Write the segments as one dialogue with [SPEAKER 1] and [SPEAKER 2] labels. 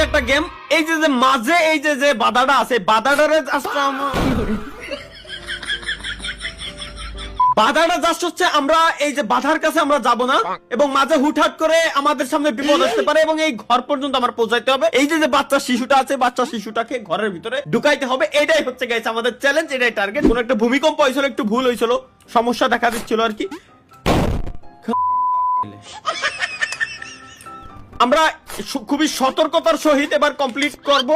[SPEAKER 1] একটা গেম। এই যে মাঝে এই যে বাধাটা আছে, বাধাটারে বাধাটা জাস্ট হচ্ছে আমরা এই যে বাধার কাছে আমরা যাব না, এবং মাঝে হুটহাট করে আমাদের সামনে বিপদ আসতে পারে, এবং এই ঘর পর্যন্ত আমার পৌঁছাইতে হবে। এই যে বাচ্চা শিশুটা আছে, বাচ্চা শিশুটাকে ঘরের ভিতরে ঢুকাইতে হবে। এটাই হচ্ছে গাইস আমাদের চ্যালেঞ্জ, এটাই টার্গেট। কোন একটা ভূমিকম্প হয়েছিল, একটু ভুল হয়েছিল, সমস্যা দেখা দিচ্ছিল আর কি। আমরা খুবই সতর্কতার সহিত এবার কমপ্লিট করব।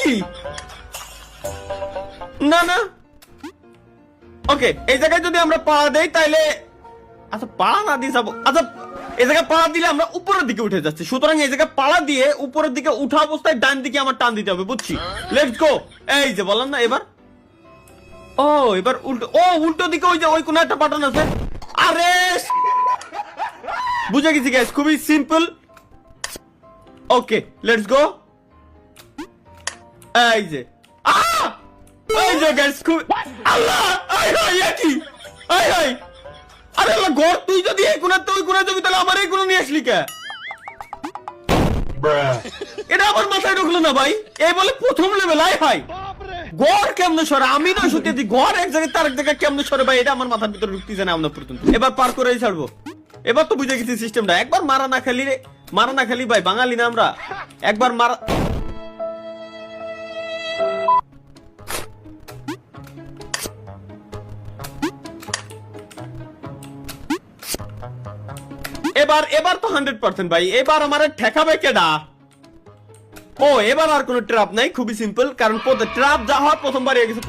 [SPEAKER 1] কি না না ওকে, এই জায়গায় যদি আমরা পাড়া দেই তাইলে, আচ্ছা পাড়া না দিয়ে যাবো, আচ্ছা এই জায়গায় পাড়া দিলে আমরা উপরের দিকে উঠে যাচ্ছি, সুতরাং এই জায়গায় পাড়া দিয়ে উপরের দিকে উঠা অবস্থায় ডান দিকে আমার টান দিতে হবে, বুঝছি? Let's go. এই যে বললাম না, এবার ও এবার উল্টো, ও উল্টো দিকে ওই যে ওই কোন একটা বাটন আছে। আরে বুঝে গেছি গাইস, খুবই সিম্পল। Okay let's go. এই যে এই যে গাইস, খুব আল্লাহ, আই হাই কি, আই হাই, আরে আল্লাহ ঘর, তুই যদি এই কোণা তুই কোণা যাবি তাহলে আমার এই কোণা নিয়ে আসলি কে? এটা আমার মাথায় ঢুকলো না ভাই, এই বলে প্রথম লেভেল। আই হাই, গড় কেমনে সরে, আমি না সত্যি দি গড় এক জায়গায় তার এক জায়গায় কেমনে সরে ভাই, এটা আমার মাথার ভিতরে ঢুকতেছে না আমরা পর্যন্ত। এবার পার করেই ছাড়বো, এবার তো বুঝে গেছি সিস্টেমটা। একবার মারা না খালি রে, মারা না খালি ভাই, বাঙালি না আমরা, একবার মারা। এবার তো 100% ভাই, এবার আমার ঠেকাবে কেডা? ও এবার আর কোনো ট্র্যাপ নাই, খুবই সিম্পল, কারণ ট্র্যাপ যা হয় প্রথমবার হয়ে গেছে।